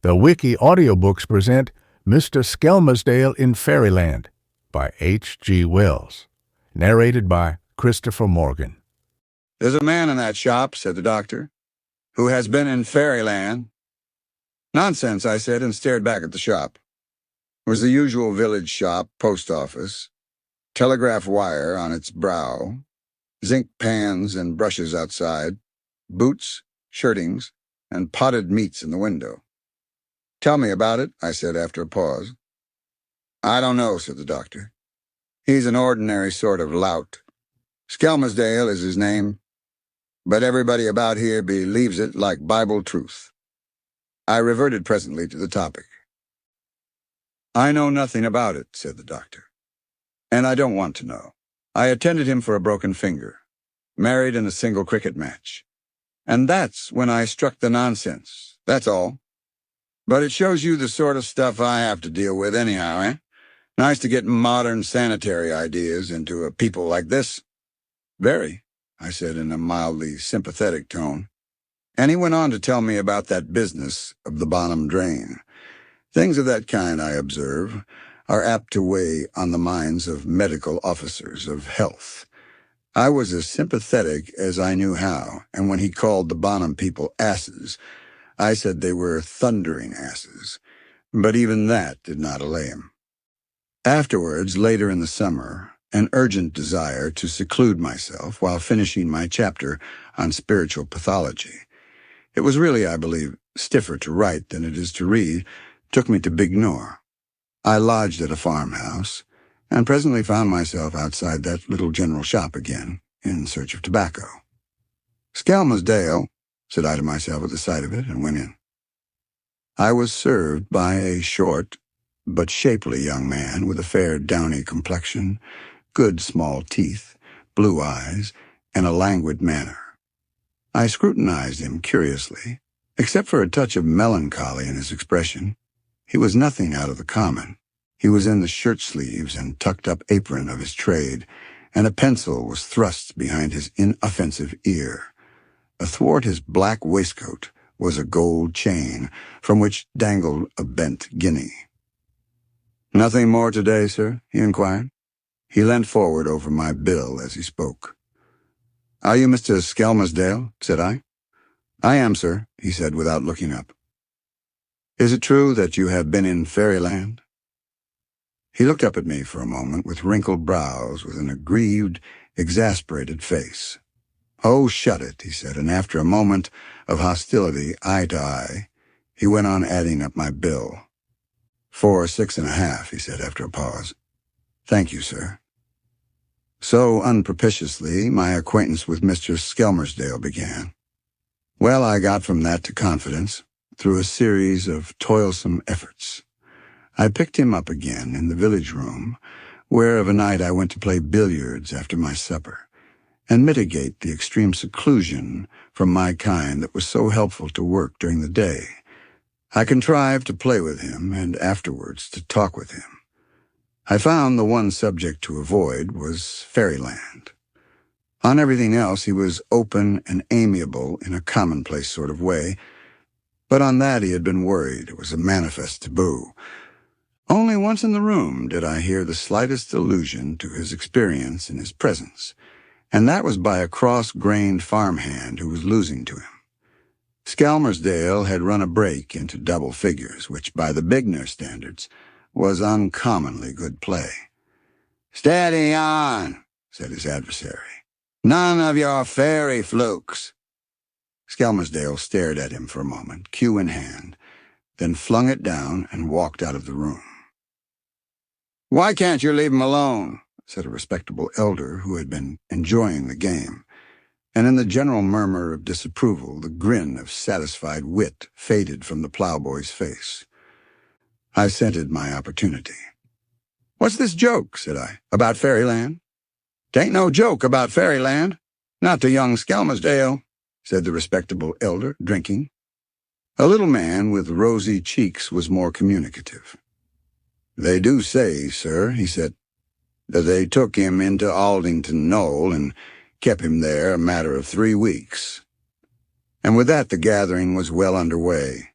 The Wiki audiobooks present Mr. Skelmersdale in Fairyland by H.G.WELLS, narrated by Christopher Morgan. "There's a man in that shop," said the doctor, "who has been in Fairyland." "Nonsense," I said, and stared back at the shop. It was the usual village shop, post office, telegraph wire on its brow, zinc pans and brushes outside, boots, shirtings, and potted meats in the window. "Tell me about it," I said after a pause. "I don't know," said the doctor. "He's an ordinary sort of lout. Skelmersdale is his name, but everybody about here believes it like Bible truth." I reverted presently to the topic. "I know nothing about it," said the doctor, "and I don't want to know. I attended him for a broken finger, married in a single cricket match, and that's when I struck the nonsense, that's all. But it shows you the sort of stuff I have to deal with anyhow, eh? Nice to get modern sanitary ideas into a people like this." "Very," I said in a mildly sympathetic tone. And he went on to tell me about that business of the Bonham drain. Things of that kind, I observe, are apt to weigh on the minds of medical officers of health. I was as sympathetic as I knew how, and when he called the Bonham people asses, I said they were thundering asses, but even that did not allay him. Afterwards, later in the summer, an urgent desire to seclude myself while finishing my chapter on spiritual pathology. It was really, I believe, stiffer to write than it is to read, took me to Bignor. I lodged at a farmhouse, and presently found myself outside that little general shop again, in search of tobacco. "Skelmersdale," said I to myself at the sight of it, and went in. I was served by a short but shapely young man with a fair downy complexion, good small teeth, blue eyes, and a languid manner. I scrutinized him curiously. Except for a touch of melancholy in his expression, he was nothing out of the common. He was in the shirt-sleeves and tucked-up apron of his trade, and a pencil was thrust behind his inoffensive ear. Athwart his black waistcoat was a gold chain, from which dangled a bent guinea. "Nothing more today, sir?" he inquired. He leant forward over my bill as he spoke. "Are you Mr. Skelmersdale?" said I. "I am, sir," he said without looking up. "Is it true that you have been in Fairyland?" He looked up at me for a moment with wrinkled brows, with an aggrieved, exasperated face. "Oh, shut it," he said, and after a moment of hostility, eye to eye, he went on adding up my bill. "$4.6.5", he said after a pause. "Thank you, sir." So unpropitiously, my acquaintance with Mr. Skelmersdale began. Well, I got from that to confidence, through a series of toilsome efforts. I picked him up again in the village room, where of a night I went to play billiards after my supper, and mitigate the extreme seclusion from my kind that was so helpful to work during the day. I contrived to play with him, and afterwards to talk with him. I found the one subject to avoid was Fairyland. On everything else he was open and amiable in a commonplace sort of way, but on that he had been worried. It was a manifest taboo. Only once in the room did I hear the slightest allusion to his experience in his presence, and that was by a cross-grained farmhand who was losing to him. Skelmersdale had run a break into double figures, which by the Bignor standards was uncommonly good play. "Steady on," said his adversary. "None of your fairy flukes." Skelmersdale stared at him for a moment, cue in hand, then flung it down and walked out of the room. "Why can't you leave him alone?" said a respectable elder who had been enjoying the game, and in the general murmur of disapproval the grin of satisfied wit faded from the plowboy's face. I scented my opportunity. "What's this joke," said I, "about Fairyland?" "'Tain't no joke about Fairyland, not to young Skelmersdale," said the respectable elder, drinking. A little man with rosy cheeks was more communicative. "They do say, sir," he said, "that they took him into Aldington Knoll and kept him there a matter of 3 weeks. And with that the gathering was well under way.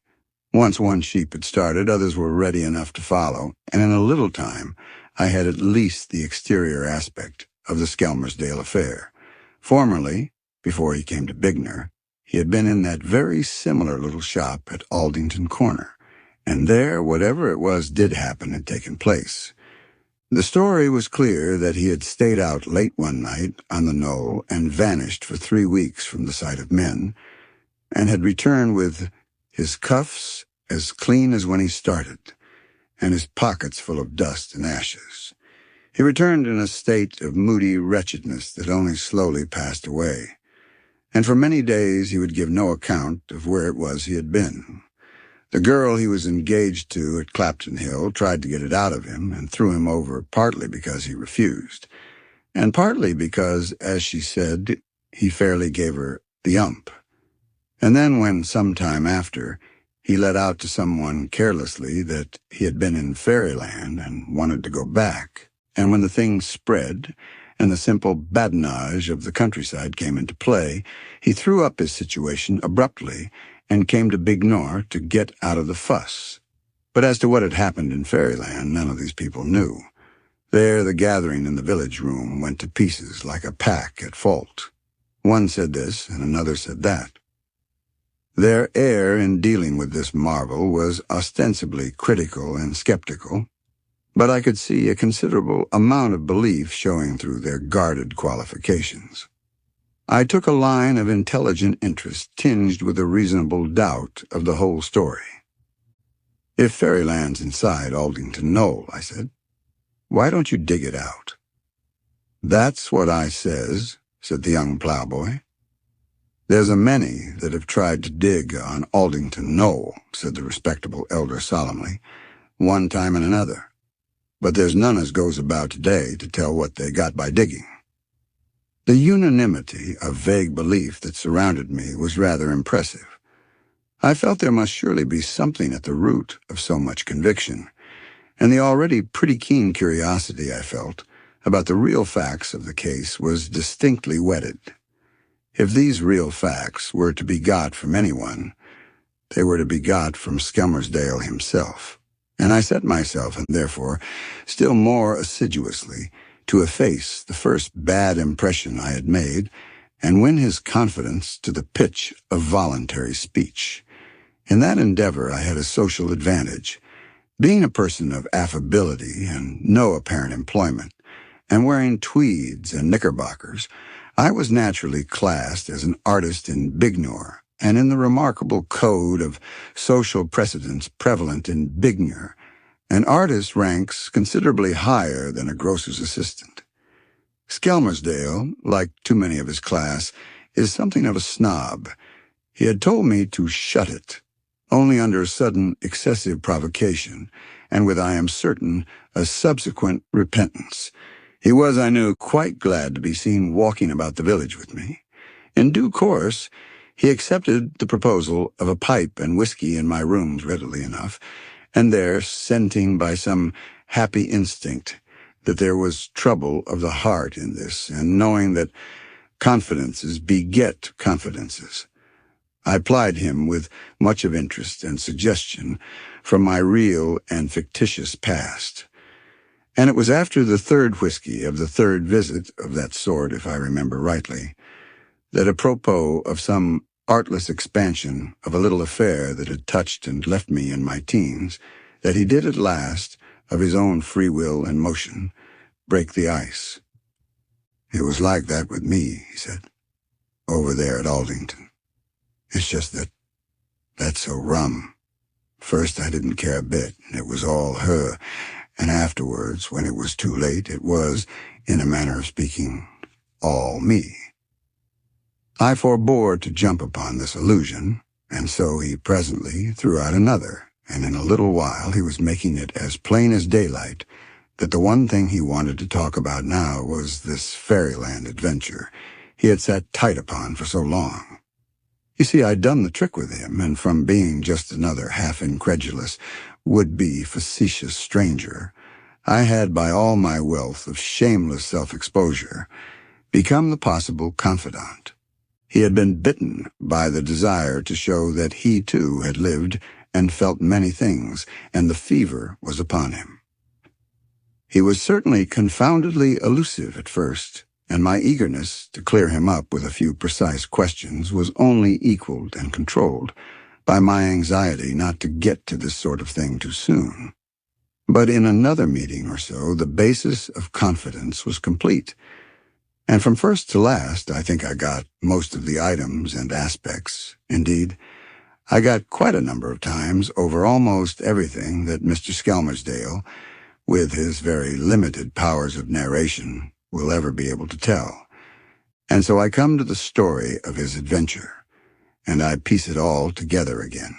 Once one sheep had started, others were ready enough to follow, and in a little time I had at least the exterior aspect of the Skelmersdale affair. Formerly, before he came to Bignor, he had been in that very similar little shop at Aldington Corner, and there whatever it was did happen had taken place. The story was clear that he had stayed out late one night on the knoll and vanished for 3 weeks from the sight of men, and had returned with his cuffs as clean as when he started, and his pockets full of dust and ashes. He returned in a state of moody wretchedness that only slowly passed away, and for many days he would give no account of where it was he had been. The girl he was engaged to at Clapton Hill tried to get it out of him and threw him over partly because he refused, and partly because, as she said, he fairly gave her the ump. And then when, some time after, he let out to someone carelessly that he had been in Fairyland and wanted to go back, and when the thing spread and the simple badinage of the countryside came into play, he threw up his situation abruptly and came to Bignor to get out of the fuss. But as to what had happened in Fairyland, none of these people knew. There the gathering in the village room went to pieces like a pack at fault. One said this, and another said that. Their air in dealing with this marvel was ostensibly critical and skeptical, but I could see a considerable amount of belief showing through their guarded qualifications. I took a line of intelligent interest tinged with a reasonable doubt of the whole story. "If Fairyland's inside Aldington Knoll," I said, "why don't you dig it out?" "That's what I says," said the young ploughboy. "There's a many that have tried to dig on Aldington Knoll," said the respectable elder solemnly, "one time and another. But there's none as goes about today to tell what they got by digging." The unanimity of vague belief that surrounded me was rather impressive. I felt there must surely be something at the root of so much conviction, and the already pretty keen curiosity I felt about the real facts of the case was distinctly whetted. If these real facts were to be got from anyone, they were to be got from Skelmersdale himself, and I set myself, and therefore still more assiduously, to efface the first bad impression I had made and win his confidence to the pitch of voluntary speech. In that endeavor I had a social advantage. Being a person of affability and no apparent employment, and wearing tweeds and knickerbockers, I was naturally classed as an artist in Bignor, and in the remarkable code of social precedence prevalent in Bignor, an artist ranks considerably higher than a grocer's assistant. Skelmersdale, like too many of his class, is something of a snob. He had told me to shut it, only under sudden excessive provocation, and with, I am certain, a subsequent repentance. He was, I knew, quite glad to be seen walking about the village with me. In due course, he accepted the proposal of a pipe and whiskey in my rooms readily enough, and there, scenting by some happy instinct that there was trouble of the heart in this, and knowing that confidences beget confidences, I plied him with much of interest and suggestion from my real and fictitious past. And it was after the third whiskey of the third visit of that sort, if I remember rightly, that apropos of some artless expansion of a little affair that had touched and left me in my teens, that he did at last, of his own free will and motion, break the ice. "It was like that with me," he said, "over there at Aldington. It's just that that's so rum. First I didn't care a bit, and it was all her, and afterwards, when it was too late, it was, in a manner of speaking, all me." I forbore to jump upon this allusion, and so he presently threw out another, and in a little while he was making it as plain as daylight that the one thing he wanted to talk about now was this Fairyland adventure he had sat tight upon for so long. You see, I'd done the trick with him, and from being just another half-incredulous, would-be facetious stranger, I had, by all my wealth of shameless self-exposure, become the possible confidant. He had been bitten by the desire to show that he, too, had lived and felt many things, and the fever was upon him. He was certainly confoundedly elusive at first, and my eagerness to clear him up with a few precise questions was only equaled and controlled by my anxiety not to get to this sort of thing too soon. But in another meeting or so, the basis of confidence was complete, and from first to last I think I got most of the items and aspects. Indeed, I got quite a number of times over almost everything that Mr. Skelmersdale, with his very limited powers of narration, will ever be able to tell. And so I come to the story of his adventure, and I piece it all together again.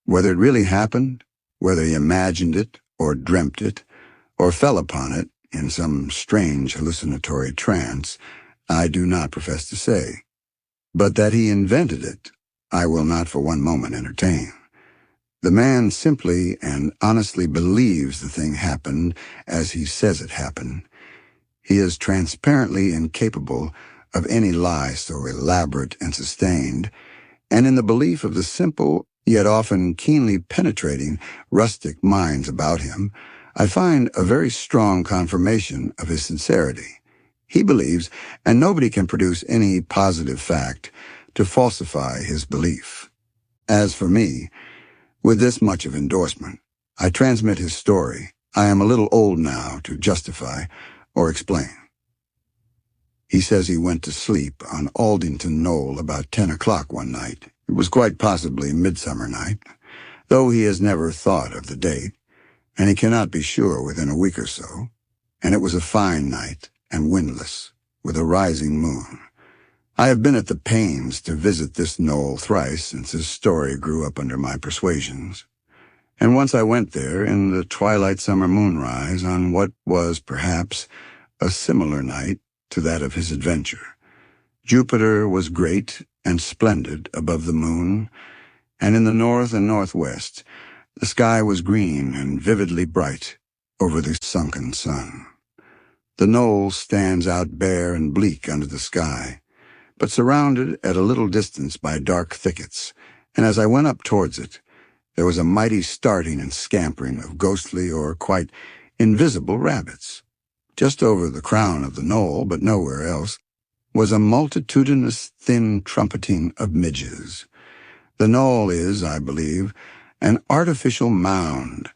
Whether it really happened, whether he imagined it, or dreamt it, or fell upon it in some strange hallucinatory trance, I do not profess to say. But that he invented it, I will not for one moment entertain. The man simply and honestly believes the thing happened as he says it happened. He is transparently incapable of any lie so elaborate and sustained, and in the belief of the simple, yet often keenly penetrating, rustic minds about him, I find a very strong confirmation of his sincerity. He believes, and nobody can produce any positive fact to falsify his belief. As for me, with this much of endorsement, I transmit his story. I am a little old now to justify or explain. He says he went to sleep on Aldington Knoll about 10 o'clock one night. It was quite possibly Midsummer Night, though he has never thought of the date, and he cannot be sure within a week or so, and it was a fine night and windless, with a rising moon. I have been at the pains to visit this knoll thrice since his story grew up under my persuasions, and once I went there in the twilight summer moonrise on what was perhaps a similar night to that of his adventure. Jupiter was great and splendid above the moon, and in the north and northwest the sky was green and vividly bright over the sunken sun. The knoll stands out bare and bleak under the sky, but surrounded at a little distance by dark thickets, and as I went up towards it, there was a mighty starting and scampering of ghostly or quite invisible rabbits. Just over the crown of the knoll, but nowhere else, was a multitudinous thin trumpeting of midges. The knoll is, I believe, an artificial mound,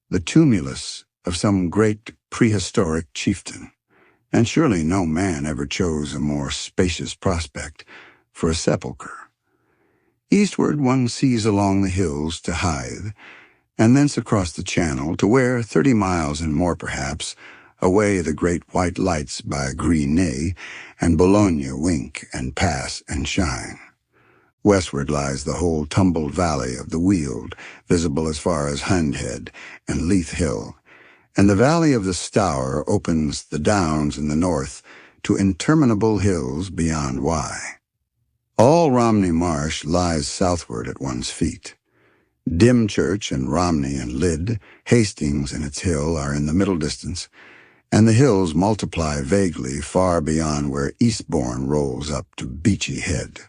the tumulus of some great prehistoric chieftain, and surely no man ever chose a more spacious prospect for a sepulchre. Eastward one sees along the hills to Hythe, and thence across the channel to where, 30 miles and more perhaps, away the great white lights by Greenay and Bologna wink and pass and shine. Westward lies the whole tumbled valley of the Weald, visible as far as Hindhead and Leith Hill, and the valley of the Stour opens the downs in the north to interminable hills beyond Wye. All Romney Marsh lies southward at one's feet. Dymchurch and Romney and Lydd, Hastings and its hill are in the middle distance, and the hills multiply vaguely far beyond where Eastbourne rolls up to Beachy Head.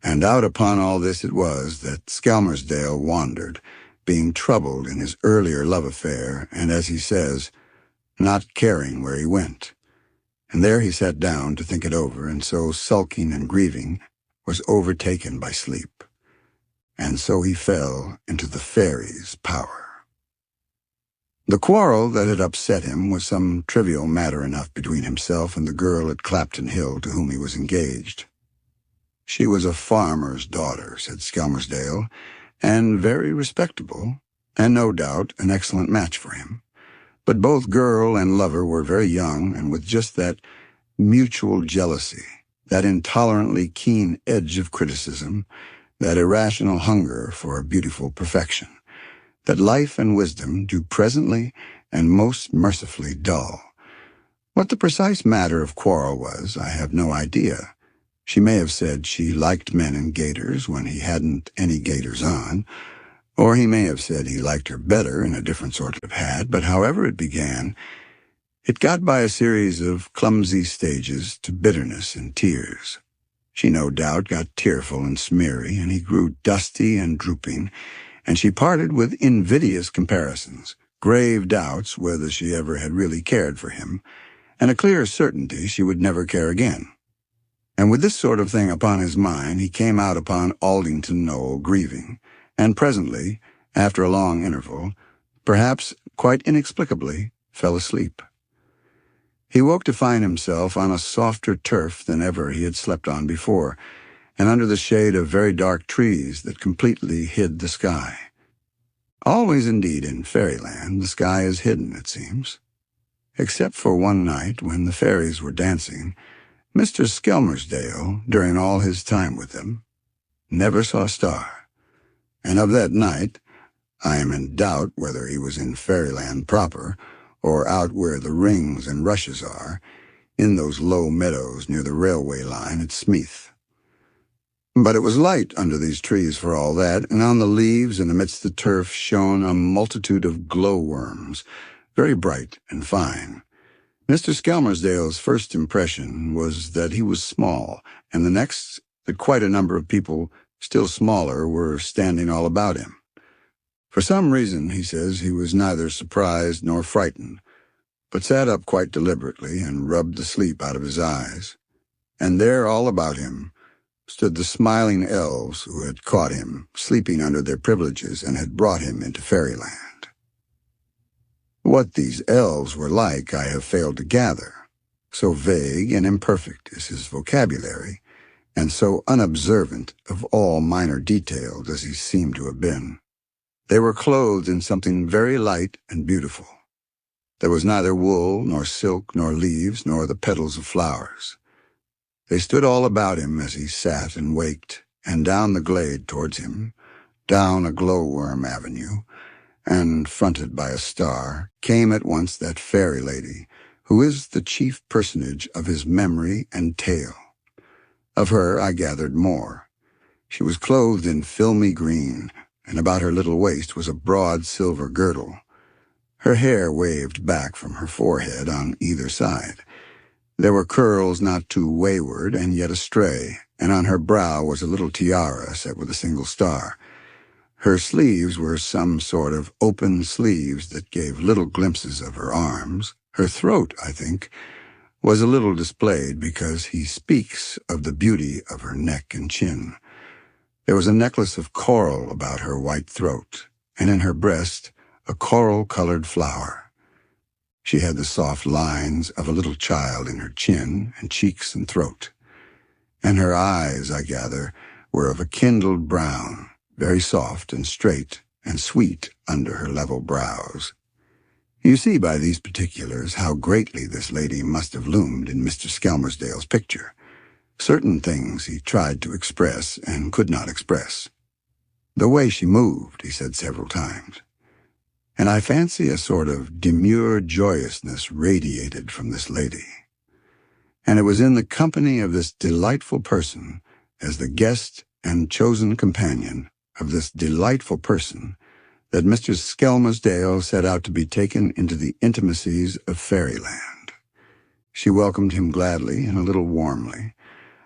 And out upon all this it was that Skelmersdale wandered, being troubled in his earlier love affair, and, as he says, not caring where he went. And there he sat down to think it over, and so sulking and grieving was overtaken by sleep. And so he fell into the fairies' power. The quarrel that had upset him was some trivial matter enough between himself and the girl at Clapton Hill to whom he was engaged. She was a farmer's daughter, said Skelmersdale, and very respectable, and no doubt an excellent match for him. But both girl and lover were very young, and with just that mutual jealousy, that intolerantly keen edge of criticism, that irrational hunger for beautiful perfection, that life and wisdom do presently and most mercifully dull. What the precise matter of quarrel was, I have no idea. She may have said she liked men in gaiters when he hadn't any gaiters on, or he may have said he liked her better in a different sort of hat, but however it began, it got by a series of clumsy stages to bitterness and tears. She no doubt got tearful and smeary, and he grew dusty and drooping, and she parted with invidious comparisons, grave doubts whether she ever had really cared for him, and a clear certainty she would never care again. And with this sort of thing upon his mind, he came out upon Aldington Knoll grieving, and presently, after a long interval, perhaps quite inexplicably, fell asleep. He woke to find himself on a softer turf than ever he had slept on before, and under the shade of very dark trees that completely hid the sky. Always, indeed, in Fairyland, the sky is hidden, it seems. Except for one night when the fairies were dancing, Mr. Skelmersdale, during all his time with them, never saw a star. And of that night, I am in doubt whether he was in Fairyland proper, or out where the rings and rushes are, in those low meadows near the railway line at Smeeth. But it was light under these trees for all that, and on the leaves and amidst the turf shone a multitude of glowworms, very bright and fine. Mr. Skelmersdale's first impression was that he was small, and the next that quite a number of people still smaller were standing all about him. For some reason, he says, he was neither surprised nor frightened, but sat up quite deliberately and rubbed the sleep out of his eyes. And there, all about him, stood the smiling elves who had caught him, sleeping under their privileges, and had brought him into Fairyland. What these elves were like I have failed to gather. So vague and imperfect is his vocabulary, and so unobservant of all minor detail does he seem to have been. They were clothed in something very light and beautiful. There was neither wool, nor silk, nor leaves, nor the petals of flowers. They stood all about him as he sat and waked, and down the glade towards him, down a glowworm avenue, and fronted by a star, came at once that fairy lady, who is the chief personage of his memory and tale. Of her I gathered more. She was clothed in filmy green, and about her little waist was a broad silver girdle. Her hair waved back from her forehead on either side. There were curls not too wayward and yet astray, and on her brow was a little tiara set with a single star. Her sleeves were some sort of open sleeves that gave little glimpses of her arms. Her throat, I think, was a little displayed because he speaks of the beauty of her neck and chin. There was a necklace of coral about her white throat, and in her breast a coral-colored flower. She had the soft lines of a little child in her chin and cheeks and throat. And her eyes, I gather, were of a kindled brown, very soft and straight and sweet under her level brows. You see by these particulars how greatly this lady must have loomed in Mr. Skelmersdale's picture. Certain things he tried to express and could not express. The way she moved, he said several times. And I fancy a sort of demure joyousness radiated from this lady. And it was in the company of this delightful person, as the guest and chosen companion of this delightful person, that Mr. Skelmersdale set out to be taken into the intimacies of Fairyland. She welcomed him gladly and a little warmly.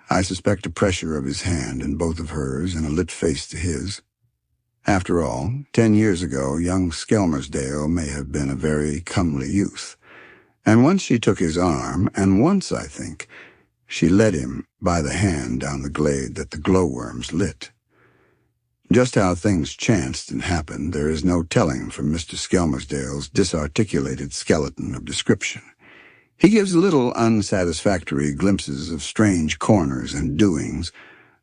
I suspect a pressure of his hand in both of hers and a lit face to his. After all, 10 years ago, young Skelmersdale may have been a very comely youth. And once she took his arm, and once, I think, she led him by the hand down the glade that the glowworms lit. Just how things chanced and happened there is no telling from Mr. Skelmersdale's disarticulated skeleton of description. He gives little unsatisfactory glimpses of strange corners and doings,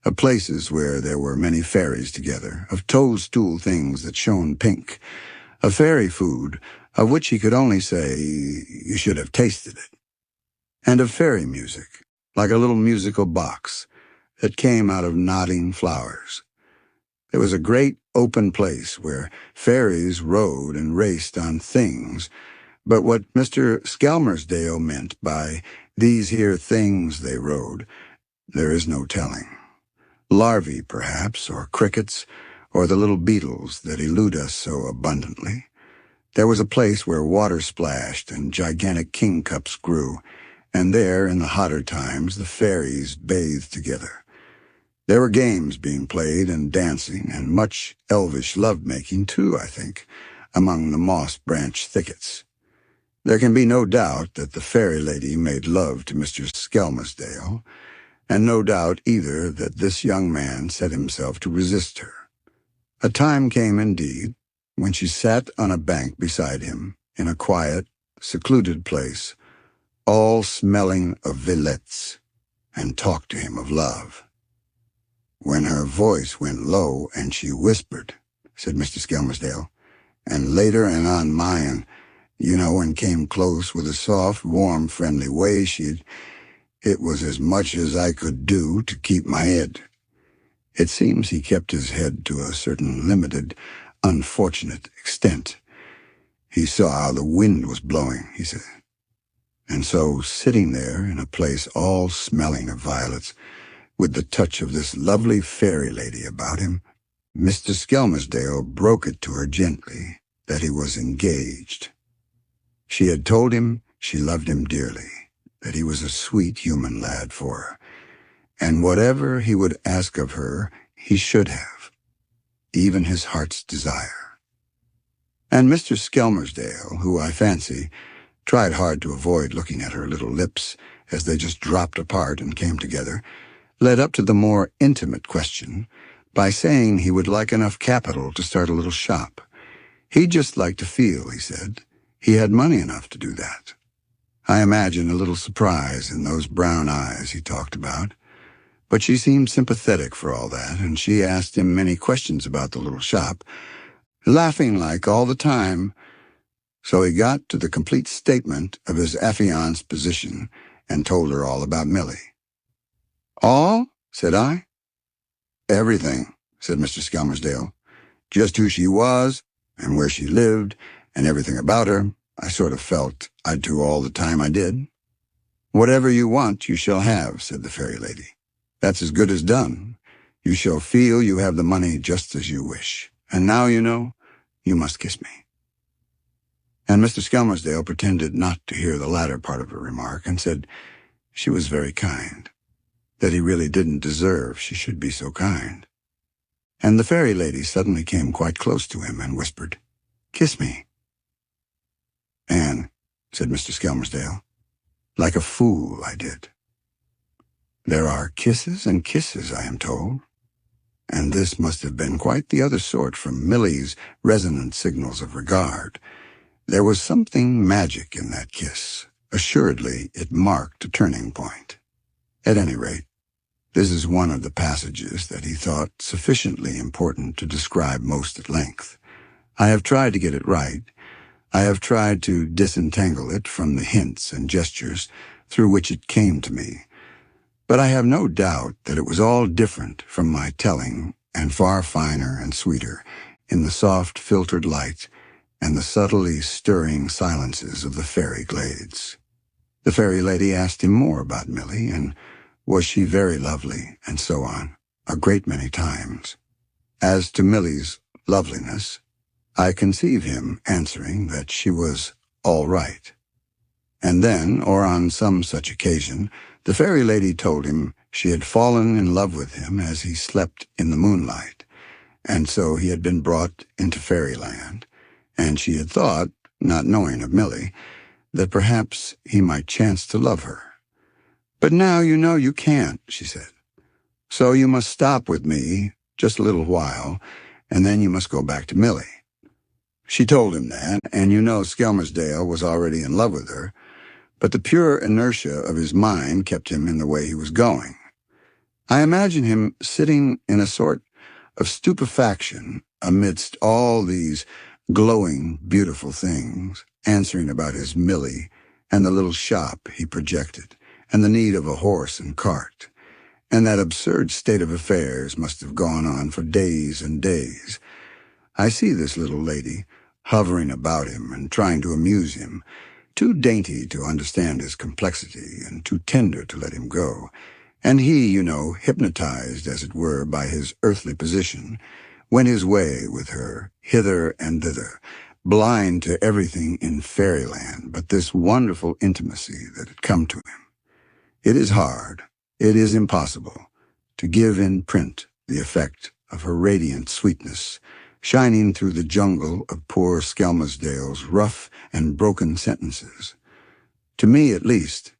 of places where there were many fairies together, of toadstool things that shone pink, of fairy food, of which he could only say, "You should have tasted it," and of fairy music, like a little musical box, that came out of nodding flowers. There was a great open place where fairies rode and raced on things, but what Mr. Skelmersdale meant by "these here things they rode," there is no telling. Larvae, perhaps, or crickets, or the little beetles that elude us so abundantly. There was a place where water splashed and gigantic kingcups grew, and there, in the hotter times, the fairies bathed together. There were games being played and dancing, and much elvish love-making, too, I think, among the moss-branch thickets. There can be no doubt that the fairy lady made love to Mr. Skelmersdale, and no doubt either that this young man set himself to resist her. A time came, indeed, when she sat on a bank beside him in a quiet, secluded place, all smelling of violets, and talked to him of love. When her voice went low and she whispered, said Mr. Skelmersdale, and later and on mine, and came close with a soft, warm, friendly way, it was as much as I could do to keep my head. It seems he kept his head to a certain limited, unfortunate extent. He saw how the wind was blowing, he said. And so, sitting there in a place all smelling of violets, with the touch of this lovely fairy lady about him, Mr. Skelmersdale broke it to her gently that he was engaged. She had told him she loved him dearly, that he was a sweet human lad for her, and whatever he would ask of her, he should have, even his heart's desire. And Mr. Skelmersdale, who, I fancy, tried hard to avoid looking at her little lips as they just dropped apart and came together, led up to the more intimate question by saying he would like enough capital to start a little shop. He'd just like to feel, he said, he had money enough to do that. I imagine a little surprise in those brown eyes he talked about, but she seemed sympathetic for all that, and she asked him many questions about the little shop, laughing like all the time. So he got to the complete statement of his affianced position and told her all about Millie. "All?" said I. "Everything," said Mr. Skelmersdale. "Just who she was and where she lived and everything about her. I sort of felt I'd do all the time I did." "Whatever you want, you shall have," said the fairy lady. "That's as good as done. You shall feel you have the money just as you wish. And now, you must kiss me." And Mr. Skelmersdale pretended not to hear the latter part of her remark and said she was very kind, that he really didn't deserve she should be so kind. And the fairy lady suddenly came quite close to him and whispered, "Kiss me." "Anne," said Mr. Skelmersdale, "like a fool I did. There are kisses and kisses, I am told, and this must have been quite the other sort from Millie's resonant signals of regard. There was something magic in that kiss. Assuredly, it marked a turning point. At any rate, this is one of the passages that he thought sufficiently important to describe most at length. I have tried to get it right. I have tried to disentangle it from the hints and gestures through which it came to me. But I have no doubt that it was all different from my telling, and far finer and sweeter, in the soft filtered light and the subtly stirring silences of the fairy glades. The fairy lady asked him more about Millie, and was she very lovely, and so on, a great many times. As to Millie's loveliness, I conceive him answering that she was all right. And then, or on some such occasion, the fairy lady told him she had fallen in love with him as he slept in the moonlight, and so he had been brought into Fairyland, and she had thought, not knowing of Millie, that perhaps he might chance to love her. "But now you can't," she said. "So you must stop with me just a little while, and then you must go back to Millie." She told him that, and Skelmersdale was already in love with her, but the pure inertia of his mind kept him in the way he was going. I imagine him sitting in a sort of stupefaction amidst all these glowing, beautiful things, answering about his Millie and the little shop he projected, and the need of a horse and cart. And that absurd state of affairs must have gone on for days and days. I see this little lady hovering about him and trying to amuse him, too dainty to understand his complexity and too tender to let him go, and he, hypnotized, as it were, by his earthly position, went his way with her hither and thither, blind to everything in Fairyland but this wonderful intimacy that had come to him. It is hard, it is impossible, to give in print the effect of her radiant sweetness, shining through the jungle of poor Skelmersdale's rough and broken sentences. To me, at least,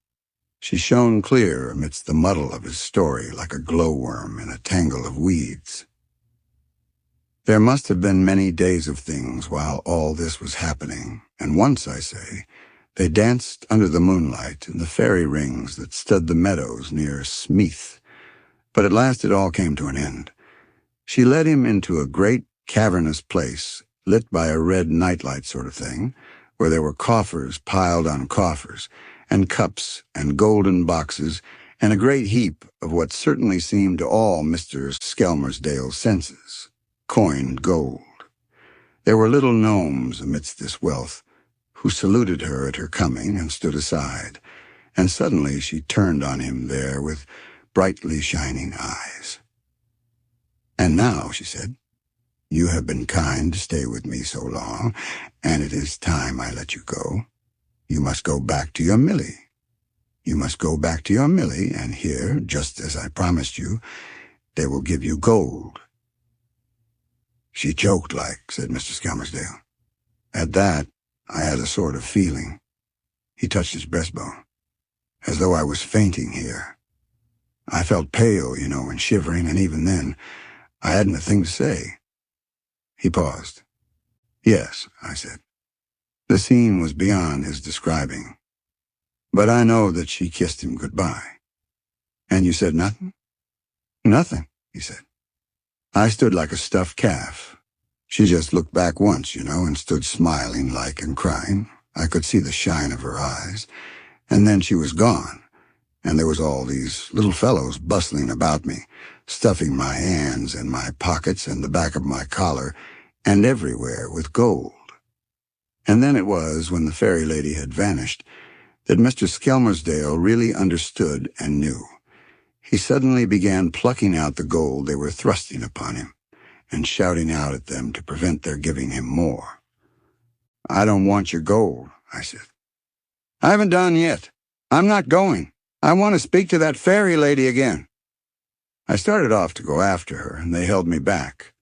she shone clear amidst the muddle of his story like a glowworm in a tangle of weeds. There must have been many days of things while all this was happening, and once, I say, they danced under the moonlight in the fairy rings that stud the meadows near Smeeth. But at last it all came to an end. She led him into a great cavernous place, lit by a red nightlight sort of thing, where there were coffers piled on coffers, and cups and golden boxes, and a great heap of what certainly seemed to all Mr. Skelmersdale's senses, coined gold. There were little gnomes amidst this wealth, who saluted her at her coming and stood aside, and suddenly she turned on him there with brightly shining eyes. "And now," she said, "you have been kind to stay with me so long, and it is time I let you go. You must go back to your Millie. You must go back to your Millie, and here, just as I promised you, they will give you gold." "She choked like," said Mr. Skelmersdale. At that, I had a sort of feeling. He touched his breastbone, as though I was fainting here. I felt pale, and shivering, and even then, I hadn't a thing to say. He paused. "Yes," I said. The scene was beyond his describing. "But I know that she kissed him goodbye. And you said nothing?" "Nothing," he said. I stood like a stuffed calf. She just looked back once, and stood smiling like and crying. I could see the shine of her eyes. And then she was gone, and there was all these little fellows bustling about me, stuffing my hands and my pockets and the back of my collar, and everywhere with gold. And then it was, when the fairy lady had vanished, that Mr. Skelmersdale really understood and knew. He suddenly began plucking out the gold they were thrusting upon him, and shouting out at them to prevent their giving him more. "I don't want your gold," I said. "I haven't done yet. I'm not going. I want to speak to that fairy lady again." I started off to go after her, and they held me back.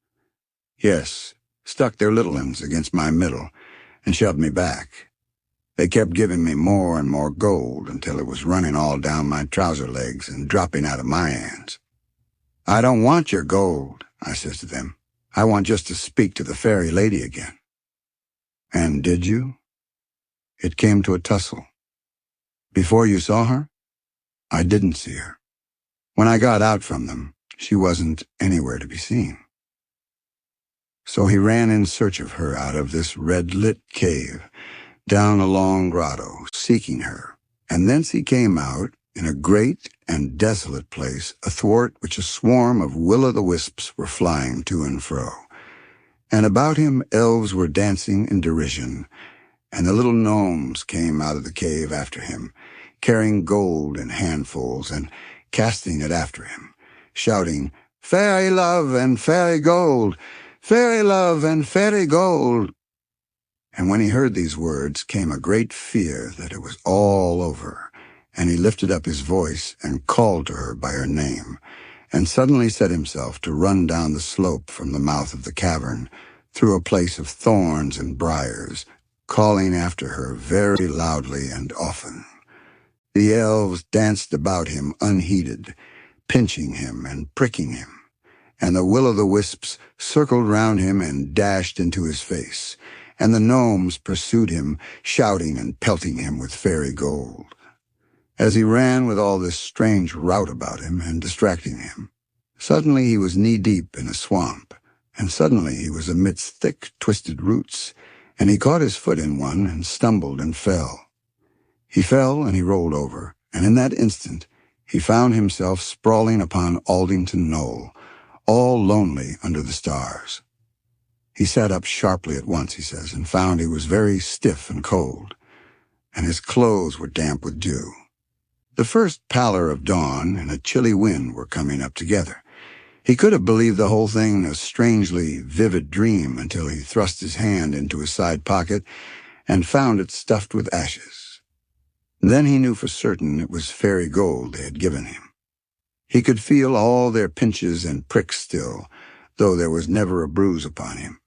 Yes, stuck their little ones against my middle, and shoved me back. They kept giving me more and more gold until it was running all down my trouser legs and dropping out of my hands. "I don't want your gold," I says to them. "I want just to speak to the fairy lady again." "And did you?" It came to a tussle. "Before you saw her?" "I didn't see her. When I got out from them, she wasn't anywhere to be seen." So he ran in search of her out of this red-lit cave, down a long grotto, seeking her, and thence he came out in a great and desolate place, athwart which a swarm of will-o'-the-wisps were flying to and fro, and about him elves were dancing in derision, and the little gnomes came out of the cave after him, carrying gold in handfuls and casting it after him, shouting, "Fairy love and fairy gold! Fairy love and fairy gold!" And when he heard these words came a great fear that it was all over, and he lifted up his voice and called to her by her name, and suddenly set himself to run down the slope from the mouth of the cavern, through a place of thorns and briars, calling after her very loudly and often. The elves danced about him unheeded, pinching him and pricking him, and the will-o'-the-wisps circled round him and dashed into his face, and the gnomes pursued him, shouting and pelting him with fairy gold. As he ran with all this strange rout about him and distracting him, suddenly he was knee-deep in a swamp, and suddenly he was amidst thick, twisted roots, and he caught his foot in one and stumbled and fell. He fell and he rolled over, and in that instant he found himself sprawling upon Aldington Knoll, all lonely under the stars. He sat up sharply at once, he says, and found he was very stiff and cold, and his clothes were damp with dew. The first pallor of dawn and a chilly wind were coming up together. He could have believed the whole thing a strangely vivid dream until he thrust his hand into his side pocket and found it stuffed with ashes. Then he knew for certain it was fairy gold they had given him. He could feel all their pinches and pricks still, though there was never a bruise upon him.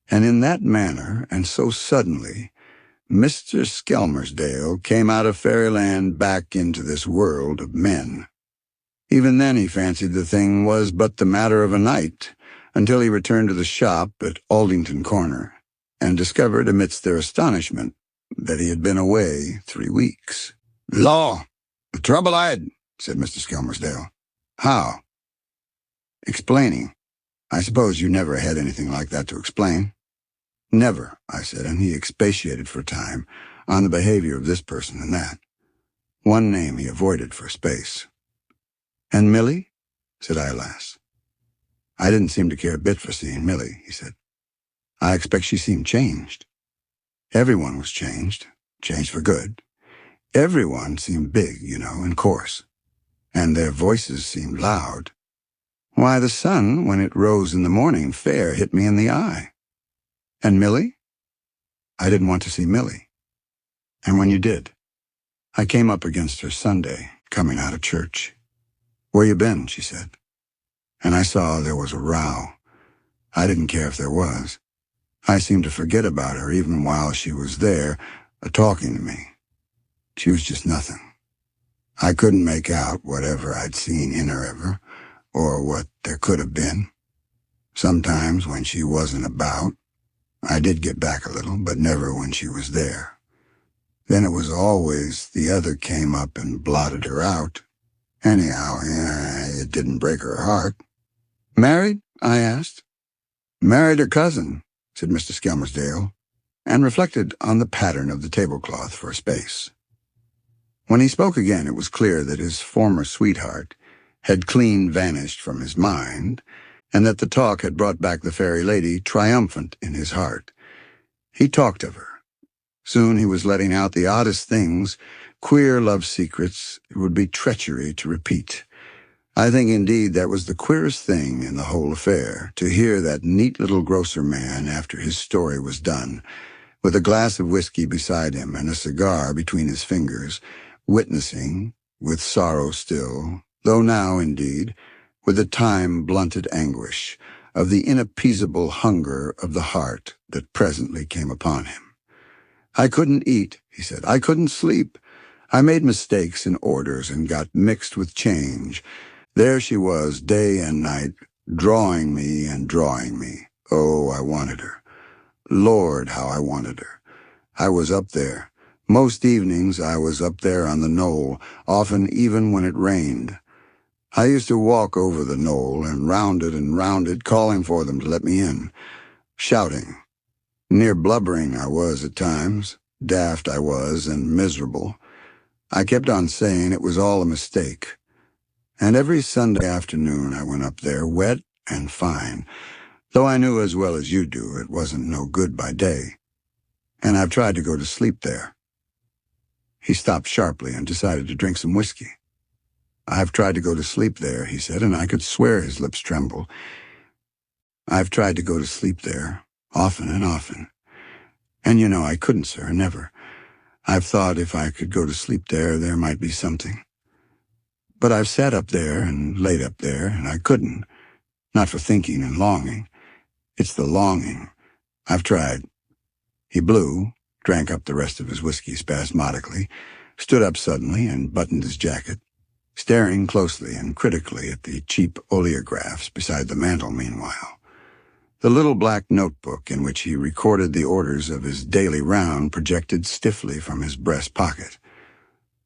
And in that manner, and so suddenly, Mr. Skelmersdale came out of fairyland back into this world of men. Even then he fancied the thing was but the matter of a night, until he returned to the shop at Aldington Corner, and discovered amidst their astonishment that he had been away 3 weeks. "Law, the trouble I had," said Mr. Skelmersdale. "How?" "Explaining. I suppose you never had anything like that to explain." "Never," I said, and he expatiated for a time on the behavior of this person and that. One name he avoided for a space. "And Millie?" said I at last. "I didn't seem to care a bit for seeing Millie," he said. "I expect she seemed changed." "Everyone was changed for good. Everyone seemed big, and coarse. And their voices seemed loud. Why, the sun, when it rose in the morning, fair hit me in the eye." "And Millie?" "I didn't want to see Millie." "And when you did?" "I came up against her Sunday, coming out of church." "Where you been?" she said. And I saw there was a row. I didn't care if there was. I seemed to forget about her even while she was there, talking to me. She was just nothing. I couldn't make out whatever I'd seen in her ever, or what there could have been. Sometimes when she wasn't about, I did get back a little, but never when she was there. Then it was always the other came up and blotted her out. Anyhow, it didn't break her heart. "Married?" I asked. "Married her cousin," said Mr. Skelmersdale, and reflected on the pattern of the tablecloth for a space. When he spoke again, it was clear that his former sweetheart had clean vanished from his mind, and that the talk had brought back the fairy lady triumphant in his heart. He talked of her. Soon he was letting out the oddest things, queer love secrets it would be treachery to repeat. I think, indeed, that was the queerest thing in the whole affair, to hear that neat little grocer man, after his story was done, with a glass of whiskey beside him and a cigar between his fingers, witnessing, with sorrow still, though now, indeed, with the time-blunted anguish, of the inappeasable hunger of the heart that presently came upon him. "I couldn't eat," he said. "I couldn't sleep. I made mistakes in orders and got mixed with change. There she was, day and night, drawing me and drawing me. Oh, I wanted her. Lord, how I wanted her. I was up there. Most evenings I was up there on the knoll, often even when it rained. I used to walk over the knoll and round it, calling for them to let me in, shouting. Near blubbering I was at times, daft I was and miserable. I kept on saying it was all a mistake. And every Sunday afternoon I went up there, wet and fine, though I knew as well as you do it wasn't no good by day. And I've tried to go to sleep there." He stopped sharply and decided to drink some whiskey. "I've tried to go to sleep there," he said, and I could swear his lips trembled. "I've tried to go to sleep there, often and often. And I couldn't, sir, never. I've thought if I could go to sleep there, there might be something. But I've sat up there and laid up there, and I couldn't, not for thinking and longing. It's the longing. I've tried." He blew, drank up the rest of his whiskey spasmodically, stood up suddenly and buttoned his jacket, staring closely and critically at the cheap oleographs beside the mantel meanwhile. The little black notebook in which he recorded the orders of his daily round projected stiffly from his breast pocket.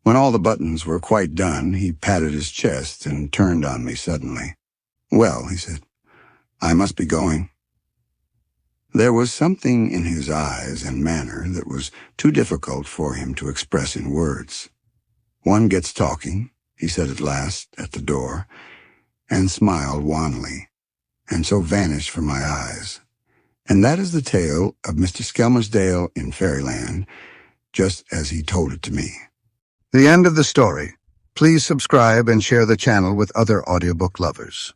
When all the buttons were quite done, he patted his chest and turned on me suddenly. "Well," he said, "I must be going." There was something in his eyes and manner that was too difficult for him to express in words. "One gets talking," he said at last at the door, and smiled wanly, and so vanished from my eyes. And that is the tale of Mr. Skelmersdale in Fairyland, just as he told it to me. The end of the story. Please subscribe and share the channel with other audiobook lovers.